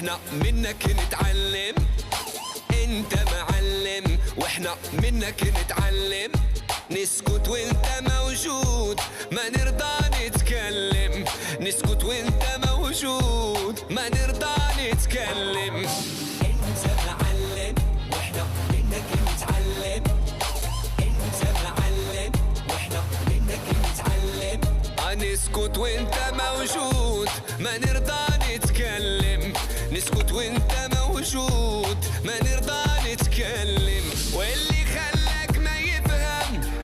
واحنا منك نتعلم. انت معلم واحنا منك نتعلم. نسكت وانت موجود ما نرضى نتكلم. نسكت وانت موجود ما نرضى نتكلم. انت معلم واحنا منك نتعلم. انت معلم واحنا منك نتعلم. نسكت وانت موجود ما نرضى نتكلم. نسكت وانت موجود ما نرضى نتكلم.